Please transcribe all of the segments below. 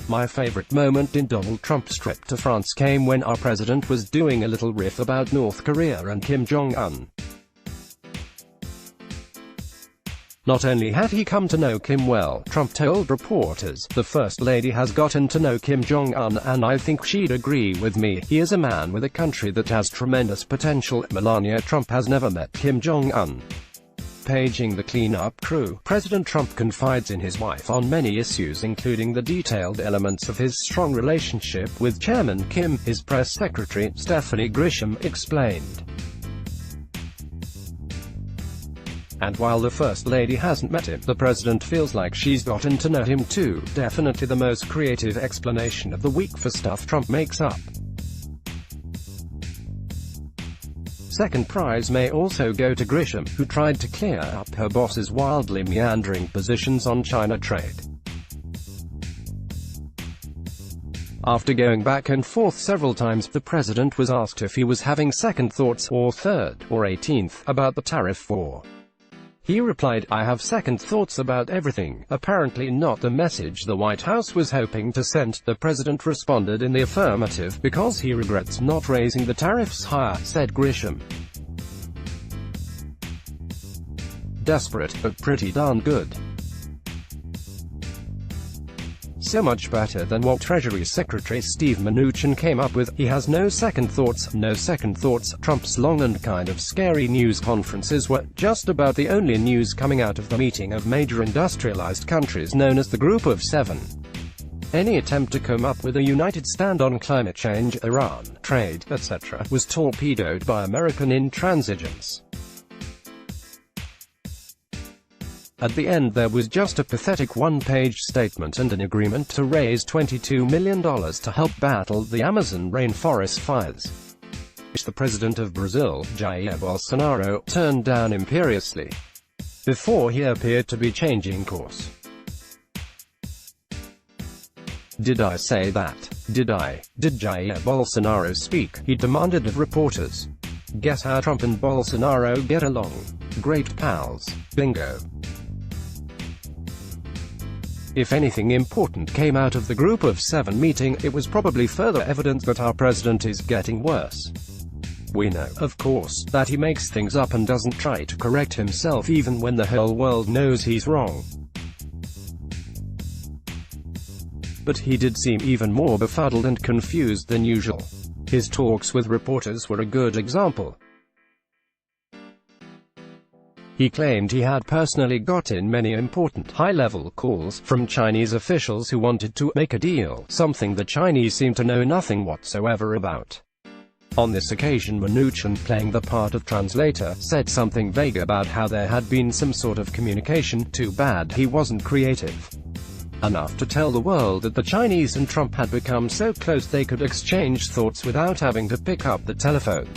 My favorite moment in Donald Trump's trip to France came when our president was doing a little riff about North Korea and Kim Jong-un. Not only had he come to know Kim well, Trump told reporters, the First Lady has gotten to know Kim Jong-un and I think she'd agree with me, he is a man with a country that has tremendous potential. Melania Trump has never met Kim Jong-un. Paging the cleanup crew, President Trump confides in his wife on many issues including the detailed elements of his strong relationship with Chairman Kim. His press secretary, Stephanie Grisham, explained. And while the First Lady hasn't met him, the President feels like she's gotten to know him too. Definitely the most creative explanation of the week for stuff Trump makes up. Second prize may also go to Grisham, who tried to clear up her boss's wildly meandering positions on China trade. After going back and forth several times, the president was asked if he was having second thoughts, or third, or 18th, about the tariff war. He replied, "I have second thoughts about everything," apparently not the message the White House was hoping to send. The president responded in the affirmative, because he regrets not raising the tariffs higher, said Grisham. Desperate, but pretty darn good. So much better than what Treasury Secretary Steve Mnuchin came up with. He has no second thoughts, no second thoughts. Trump's long and kind of scary news conferences were just about the only news coming out of the meeting of major industrialized countries known as the Group of Seven. Any attempt to come up with a united stand on climate change, Iran, trade, etc., was torpedoed by American intransigence. At the end there was just a pathetic one-page statement and an agreement to raise $22 million to help battle the Amazon rainforest fires, which the president of Brazil, Jair Bolsonaro, turned down imperiously, before he appeared to be changing course. Did I say that? Did I? Did Jair Bolsonaro speak? He demanded of reporters. Guess how Trump and Bolsonaro get along? Great pals. Bingo. If anything important came out of the Group of Seven meeting, it was probably further evidence that our president is getting worse. We know, of course, that he makes things up and doesn't try to correct himself even when the whole world knows he's wrong. But he did seem even more befuddled and confused than usual. His talks with reporters were a good example. He claimed he had personally gotten many important, high-level calls from Chinese officials who wanted to make a deal, something the Chinese seem to know nothing whatsoever about. On this occasion Mnuchin, playing the part of translator, said something vague about how there had been some sort of communication. Too bad he wasn't creative enough to tell the world that the Chinese and Trump had become so close they could exchange thoughts without having to pick up the telephone.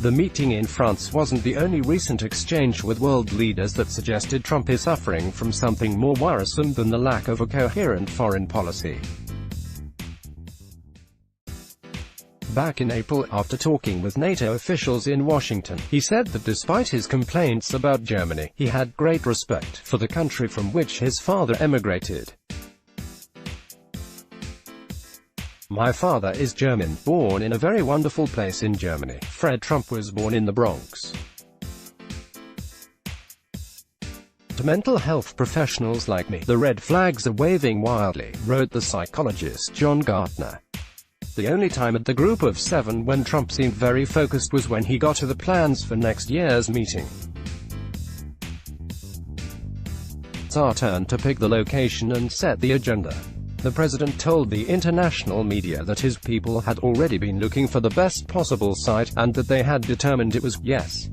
The meeting in France wasn't the only recent exchange with world leaders that suggested Trump is suffering from something more worrisome than the lack of a coherent foreign policy. Back in April, after talking with NATO officials in Washington, he said that despite his complaints about Germany, he had great respect for the country from which his father emigrated. My father is German, born in a very wonderful place in Germany. Fred Trump was born in the Bronx. To mental health professionals like me, the red flags are waving wildly, wrote the psychologist John Gartner. The only time at the Group of Seven when Trump seemed very focused was when he got to the plans for next year's meeting. It's our turn to pick the location and set the agenda. The president told the international media that his people had already been looking for the best possible site, and that they had determined it was, yes,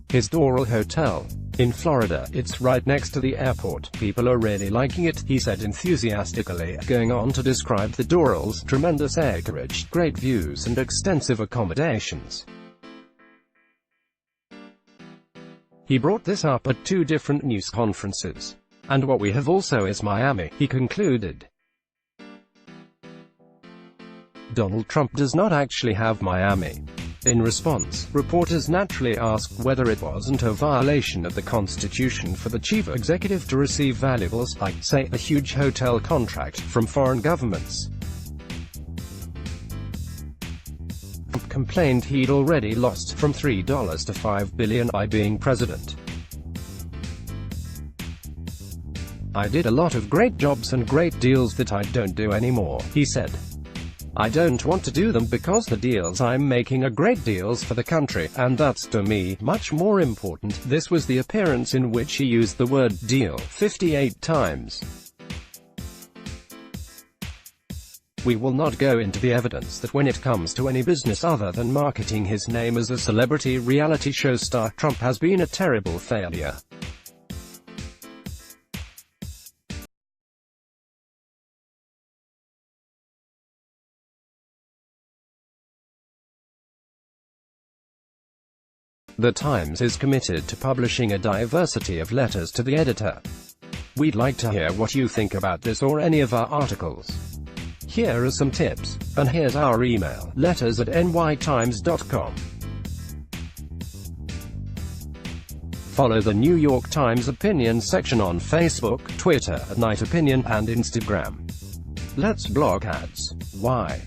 his Doral Hotel in Florida. It's right next to the airport. People are really liking it, he said enthusiastically, going on to describe the Doral's tremendous acreage, great views and extensive accommodations. He brought this up at 2 different news conferences. And what we have also is Miami, he concluded. Donald Trump does not actually have Miami. In response, reporters naturally asked whether it wasn't a violation of the Constitution for the chief executive to receive valuables, like, say, a huge hotel contract, from foreign governments. Trump complained he'd already lost from $3 to $5 billion by being president. "I did a lot of great jobs and great deals that I don't do anymore," he said. "I don't want to do them because the deals I'm making are great deals for the country, and that's, to me, much more important." This was the appearance in which he used the word deal 58 times. We will not go into the evidence that when it comes to any business other than marketing his name as a celebrity reality show star, Trump has been a terrible failure. The Times is committed to publishing a diversity of letters to the editor. We'd like to hear what you think about this or any of our articles. Here are some tips. And here's our email: letters@nytimes.com. Follow the New York Times opinion section on Facebook, Twitter, @NightOpinion, and Instagram. Let's block ads. Why?